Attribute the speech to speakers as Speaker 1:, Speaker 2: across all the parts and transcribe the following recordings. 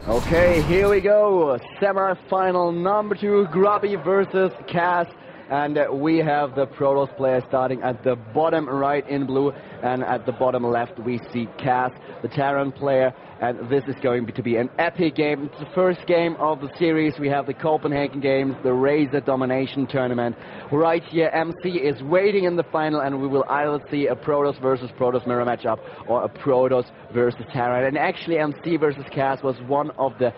Speaker 1: Okay, here we go. Semi-final number 2, Grubby versus Kas. And we have the protoss player starting at the bottom right in blue, and at the bottom left we see Kas, the Terran player, and this is going to be an epic game. It's the first game of the series. We have the Copenhagen Games, the Razor Domination Tournament. Right here, MC is waiting in the final, and we will either see a Protoss versus Protoss mirror matchup or a Protoss versus Terran. And actually, MC versus Kas was one of the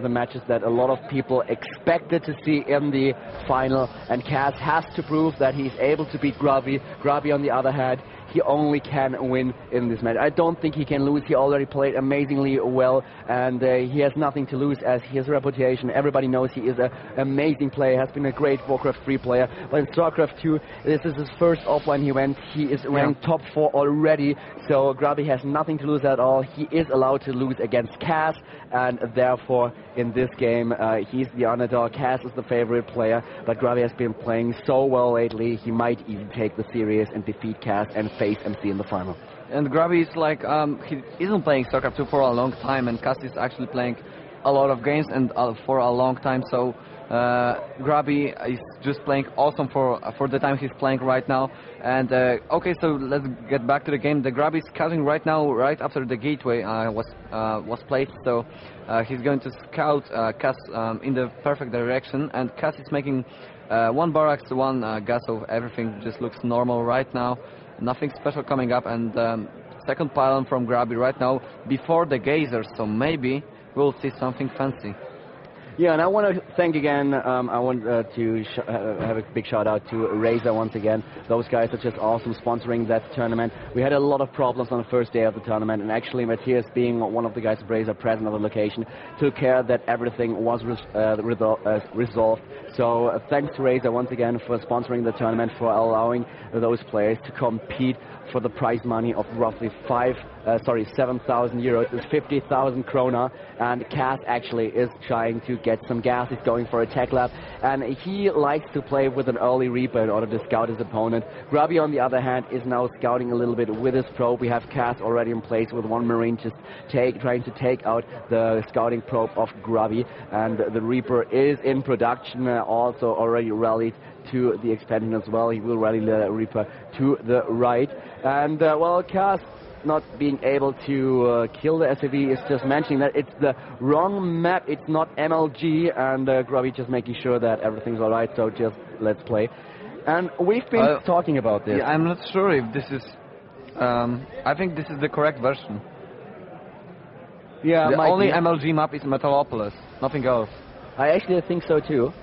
Speaker 1: matches that a lot of people expected to see in the final, and Kas has to prove that he's able to beat Grubby. Grubby, on the other hand, he only can win in this match. I don't think he can lose. He already played amazingly well, and he has nothing to lose as his reputation. Everybody knows he is an amazing player, has been a great Warcraft 3 player. But in StarCraft 2, this is his first offline event. He is ranked top 4 already, so Grubby has nothing to lose at all. He is allowed to lose against Kas, and therefore in this game he's the underdog. Kas is the favorite player, but Grubby has been playing so well lately, he might even take the series and defeat Kas and face MC in the final.
Speaker 2: And Grubby is like, he isn't playing StarCraft 2 for a long time, and Kas is actually playing a lot of games and for a long time, so Grubby is just playing awesome for the time he's playing right now. And okay, so let's get back to the game. The Grubby is scouting right now, right after the gateway was placed, so he's going to scout Kas in the perfect direction, and Kas is making one barracks, one gas, so everything just looks normal right now. Nothing special coming up, and second pylon from Grubby right now before the gazers, so maybe we'll see something fancy.
Speaker 1: Yeah, and I want to thank again, I want to have a big shout out to Razor once again. Those guys are just awesome sponsoring that tournament. We had a lot of problems on the first day of the tournament, and actually Matthias, being one of the guys of Razor present on the location, took care that everything was resolved. So thanks to Razor once again for sponsoring the tournament, for allowing those players to compete for the prize money of roughly 7,000 euros. It's 50,000 krona, and Kas actually is trying to get some gas. He's going for a tech lab, and he likes to play with an early Reaper in order to scout his opponent. Grubby, on the other hand, is now scouting a little bit with his probe. We have Kas already in place with one Marine just trying to take out the scouting probe of Grubby, and the Reaper is in production, also already rallied to the expansion as well. He will rally the Reaper to the right, and well, Kas not being able to kill the SAV is just mentioning that it's the wrong map, it's not MLG, and Grubby just making sure that everything's alright, so just let's play. And we've been talking about this.
Speaker 2: Yeah, I'm not sure if this is, I think this is the correct version.
Speaker 1: Yeah,
Speaker 2: the only MLG map is Metalopolis, nothing else.
Speaker 1: I actually think so too.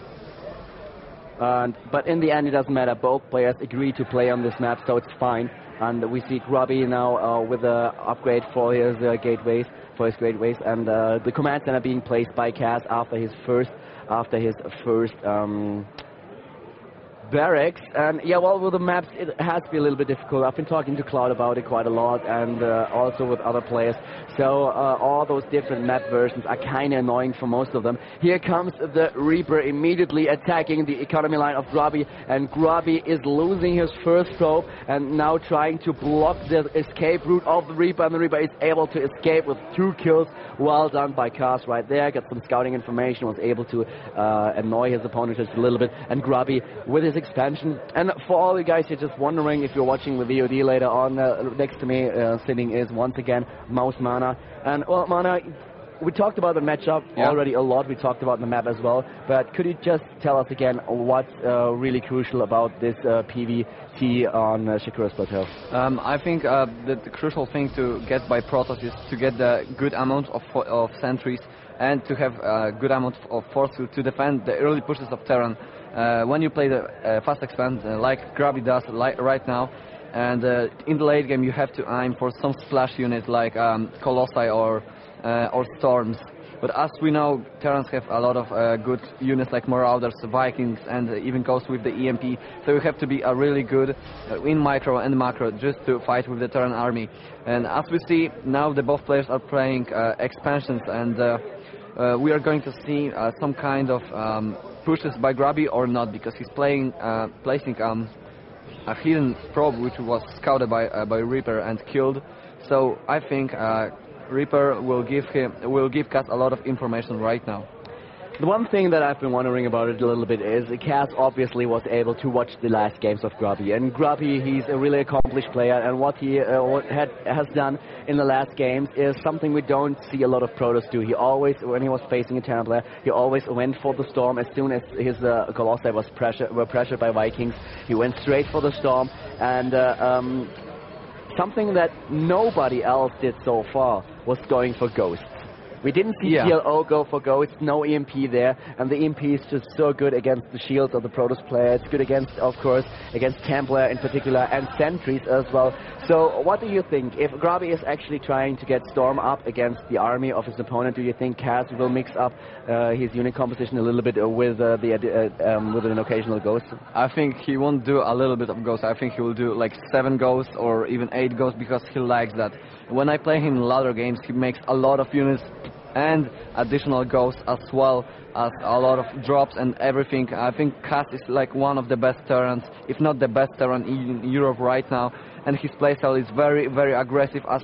Speaker 1: But in the end it doesn't matter, both players agree to play on this map, so it's fine. And we see Grubby now with the upgrade for his gateways, and the command center being placed by Kas after his first barracks. And yeah, well, with the maps it has to be a little bit difficult. I've been talking to Cloud about it quite a lot, and also with other players. So all those different map versions are kind of annoying for most of them. Here comes the Reaper immediately attacking the economy line of Grubby, and Grubby is losing his first probe and now trying to block the escape route of the Reaper, and the Reaper is able to escape with 2 kills. Well done by Kas right there, got some scouting information, was able to annoy his opponent just a little bit, and Grubby with his expansion. And for all you guys who are just wondering, if you're watching the VOD later on, next to me sitting is once again Mouse Mana. And well, Mana, we talked about the matchup already a lot, we talked about the map as well, but could you just tell us again what's really crucial about this PvT on Shakura's Plateau?
Speaker 2: I think that the crucial thing to get by Protoss is to get the good amount of sentries and to have a good amount of force to defend the early pushes of Terran. When you play the fast expand like Grubby does right now, and in the late game you have to aim for some splash unit like Colossi or Storms. But as we know, Terrans have a lot of good units like Marauders, Vikings, and even goes with the EMP. So you have to be a really good in micro and macro just to fight with the Terran army. And as we see now, the both players are playing expansions, and we are going to see some kind of pushes by Grubby or not, because he's placing a hidden probe which was scouted by Reaper and killed. So I think Reaper will give Kas a lot of information right now.
Speaker 1: The one thing that I've been wondering about it a little bit is Kas obviously was able to watch the last games of Grubby. And Grubby, he's a really accomplished player, and what he has done in the last games is something we don't see a lot of protoss do. He always, when he was facing a Terran player, he always went for the Storm. As soon as his Colossi were pressured by Vikings, he went straight for the Storm. And something that nobody else did so far was going for Ghosts. We didn't see TLO go for Ghosts, no EMP there, and the EMP is just so good against the shields of the Protoss player. It's good against, of course, against Templar in particular, and Sentries as well. So what do you think? If Grubby is actually trying to get Storm up against the army of his opponent, do you think Kas will mix up his unit composition a little bit with an occasional Ghost?
Speaker 2: I think he won't do a little bit of Ghost. I think he will do like 7 Ghosts or even 8 Ghosts because he likes that. When I play him in ladder games, he makes a lot of units and additional Ghosts as well as a lot of drops and everything. I think Kas is like one of the best Terrans, if not the best Terran in Europe right now, and his playstyle is very, very aggressive as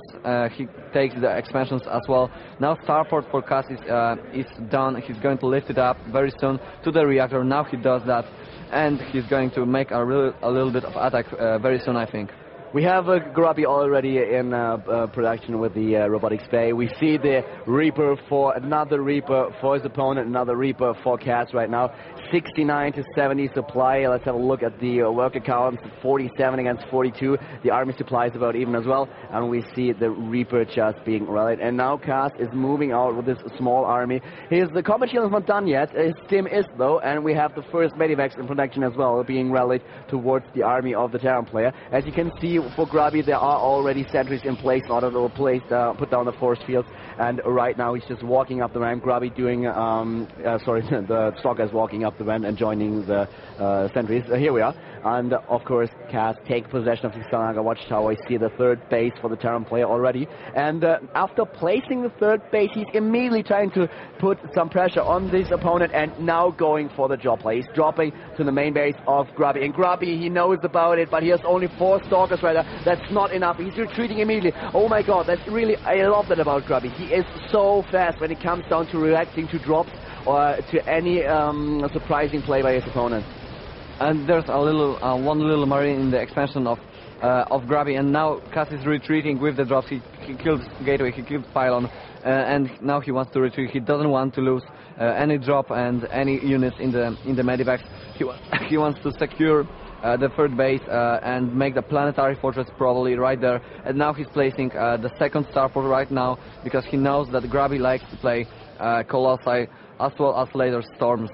Speaker 2: he takes the expansions as well. Now Starport for Kas is done. He's going to lift it up very soon to the reactor. Now he does that, and he's going to make a little bit of attack very soon, I think.
Speaker 1: We have Grubby already in production with the Robotics Bay. We see the Reaper for another Reaper for his opponent, another Reaper for Kas right now. 69 to 70 supply. Let's have a look at the worker counts. 47 against 42. The army supply is about even as well. And we see the Reaper just being rallied. And now Kas is moving out with this small army. The combat shield is not done yet. His stim is though. And we have the first Medivacs in production as well, being rallied towards the army of the Terran player. As you can see, for Grubby, there are already sentries in place in order to put down the force fields. And right now he's just walking up the ramp. Grubby doing, the Stalker is walking up the ramp and joining the sentries. Here we are. And of course, Kas take possession of the Xanaga Watchtower. We see the third base for the Terran player already. And after placing the third base, he's immediately trying to put some pressure on this opponent and now going for the drop play. He's dropping to the main base of Grubby. And Grubby, he knows about it, but he has only 4 Stalkers right now. That's not enough. He's retreating immediately. Oh my god, that's really, I love that about Grubby. He is so fast when it comes down to reacting to drops or to any surprising play by his opponent.
Speaker 2: And there's one little marine in the expansion of Grubby, and now Kas is retreating with the drops. He killed Gateway, he killed Pylon, and now he wants to retreat. He doesn't want to lose any drop and any units in the Medivacs. He wants to secure the third base and make the planetary fortress probably right there. And now he's placing the second starport right now because he knows that Grubby likes to play Colossi as well as later Storms.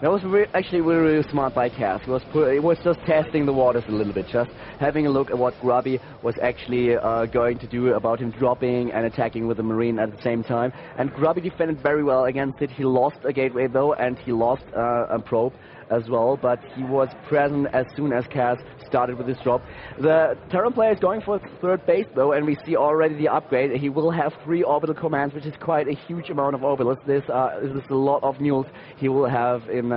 Speaker 1: That was actually really smart by Kas. He was just testing the waters a little bit, just having a look at what Grubby was actually going to do about him dropping and attacking with the Marine at the same time. And Grubby defended very well against it. He lost a gateway though, and he lost a probe as well, but he was present as soon as Kas started with his drop. The Terran player is going for third base though, and we see already the upgrade. He will have 3 orbital commands, which is quite a huge amount of orbitals. This is a lot of mules he will have in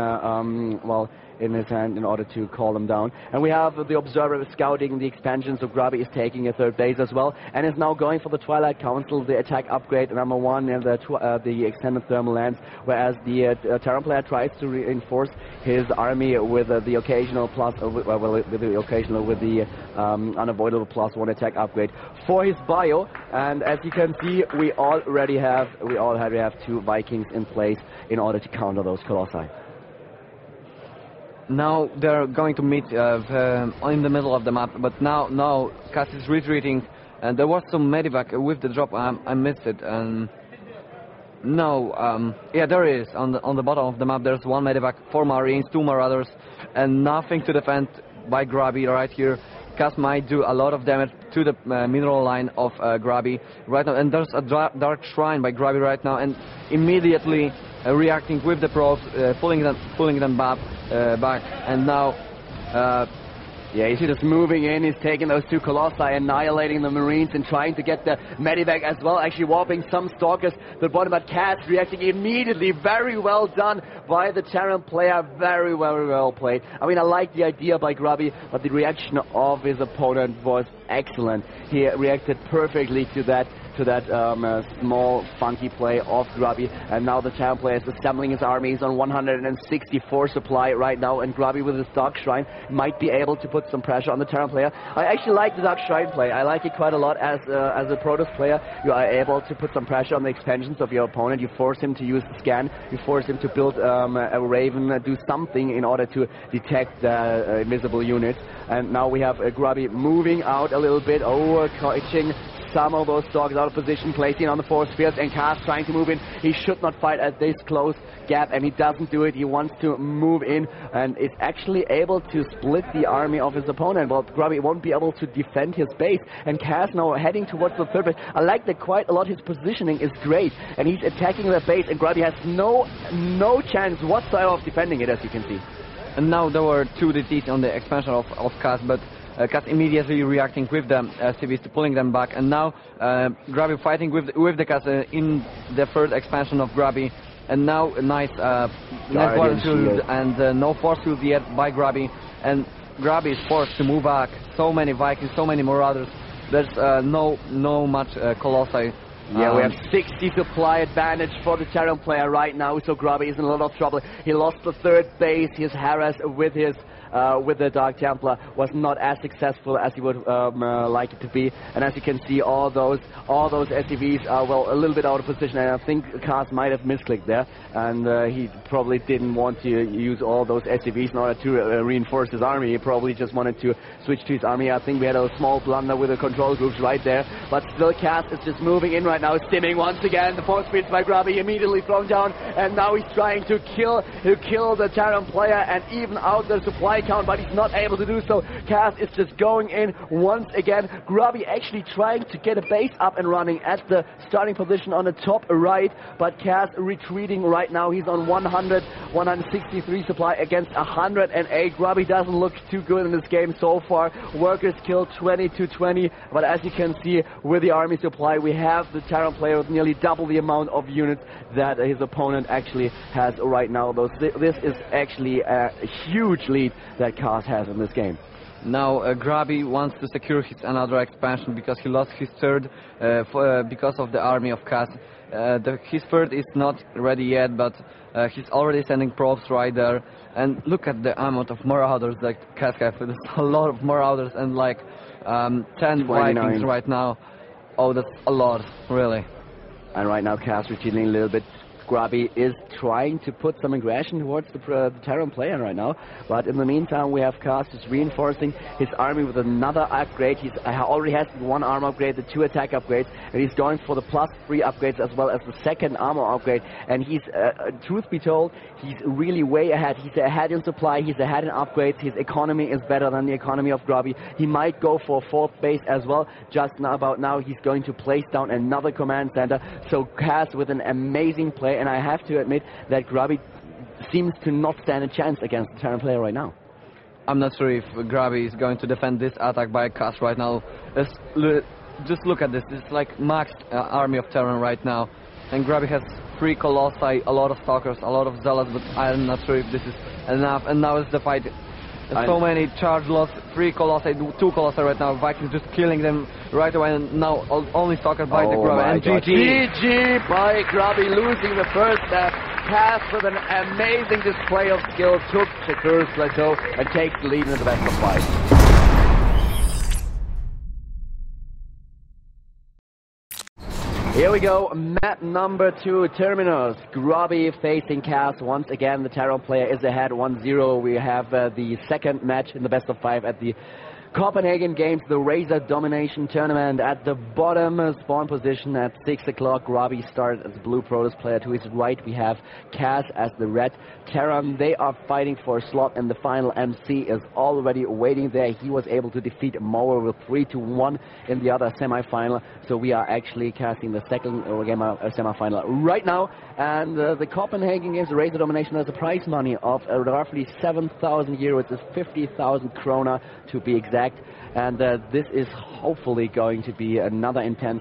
Speaker 1: in his hand in order to call them down. And we have the Observer scouting the expansion, so Grubby is taking a third base as well, and is now going for the Twilight Council, the attack upgrade number 1 in the extended thermal lance, whereas the Terran player tries to reinforce his army with the occasional unavoidable +1 attack upgrade for his bio. And as you can see, we already have 2 Vikings in place in order to counter those Colossi.
Speaker 2: Now they're going to meet in the middle of the map, but now Kas is retreating, and there was some Medivac with the drop. I missed it. And yeah, there is on the bottom of the map. There's 1 Medivac, 4 Marines, 2 Marauders, and nothing to defend by Grubby right here. Kas might do a lot of damage to the mineral line of Grubby right now, and there's a Dark Shrine by Grubby right now, and immediately reacting with the probes, pulling them back, and now
Speaker 1: yeah, he's just moving in, he's taking those 2 Colossi, annihilating the Marines and trying to get the Medivac as well, actually warping some Stalkers to the bottom, but Kas reacting immediately. Very well done by the Terran player, very well played. I mean, I like the idea by Grubby, but the reaction of his opponent was excellent. He reacted perfectly to that to that small, funky play of Grubby. And now the Terran player is assembling his army. He's on 164 supply right now, and Grubby with his Dark Shrine might be able to put some pressure on the Terran player. I actually like the Dark Shrine play. I like it quite a lot as a Protoss player. You are able to put some pressure on the expansions of your opponent. You force him to use the scan. You force him to build a Raven, do something in order to detect the invisible units. And now we have Grubby moving out a little bit, catching some of those dogs out of position, placing on the force fields, and Kas trying to move in. He should not fight at this close gap, and he doesn't do it. He wants to move in and is actually able to split the army of his opponent. Well, Grubby won't be able to defend his base, and Kas now heading towards the third base. I like that quite a lot. His positioning is great, and he's attacking the base, and Grubby has no chance whatsoever of defending it, as you can see.
Speaker 2: And now there were 2 DTs on the expansion of Kas, but Kas immediately reacting with the CVs to pulling them back, and now Grubby fighting with the Kas in the third expansion of Grubby, and now a nice net water shield and no force field yet by Grubby, and Grubby is forced to move back. So many Vikings, so many Marauders. There's no much Colossi.
Speaker 1: Yeah, we have 60 supply advantage for the Terran player right now, so Grubby is in a lot of trouble. He lost the third base. His harass with the Dark Templar was not as successful as he would like it to be. And as you can see, all those SCVs are, well, a little bit out of position, and I think Kas might have misclicked there, and he probably didn't want to use all those SCVs in order to reinforce his army. He probably just wanted to switch to his army. I think we had a small blunder with the control groups right there, but still Kas is just moving in right now, stimming once again. The force fields by Grubby immediately thrown down, and now he's trying to kill the Terran player and even out the supply count, but he's not able to do so. Kas is just going in once again. Grubby actually trying to get a base up and running at the starting position on the top right, but Kas retreating right now. He's on 163 supply against 108. Grubby doesn't look too good in this game so far. Workers killed 20-20, but as you can see with the army supply, we have the Terran player with nearly double the amount of units that his opponent actually has right now. This is actually a huge lead that Kas has in this game.
Speaker 2: Now Grubby wants to secure his another expansion because he lost his third because of the army of Kas. His third is not ready yet, but he's already sending probes right there. And look at the amount of Marauders that Kas have. There's a lot of Marauders and like 10 Vikings right now. Oh, that's a lot, really.
Speaker 1: And right now Kas retreating a little bit. Grubby is trying to put some aggression towards the Terran player right now, but in the meantime we have Kas just reinforcing his army with another upgrade. He already has 1 armor upgrade, the 2 attack upgrades, and he's going for the +3 upgrades as well as the 2nd armor upgrade. And he's, truth be told, he's really way ahead. He's ahead in supply, he's ahead in upgrades. His economy is better than the economy of Grubby. He might go for a 4th base as well. Just about now he's going to place down another command center. So Kas with an amazing play, and I have to admit that Grubby seems to not stand a chance against the Terran player right now.
Speaker 2: I'm not sure if Grubby is going to defend this attack by Kas right now. Just look at this. It's like maxed army of Terran right now. And Grubby has 3 Colossi, a lot of Stalkers, a lot of Zealots, but I'm not sure if this is enough. And now it's the fight. So many charge loss, 3 Colossi, 2 Colossi right now. Vikings just killing them right away, and now only Stalker by the Grubby. And
Speaker 1: GG by Grubby, losing the first step. Kas with an amazing display of skill took the first plateau and takes the lead in the best of 5. Here we go, map number 2, Terminus. Grubby facing Kas. Once again, the Terran player is ahead 1-0. We have the second match in the best of 5 at the Copenhagen Games, the Razor Domination Tournament. At the bottom spawn position at 6 o'clock, Grubby started as the blue Protoss player. To his right, we have Kas as the red Terran. They are fighting for a slot in the final. MC is already waiting there. He was able to defeat Mower with 3-1 in the other semi-final. So we are actually casting the second semi-final right now. And the Copenhagen Games, the Razor Domination, has a prize money of roughly 7,000 euros. It's 50,000 krona to be exact. And this is hopefully going to be another intense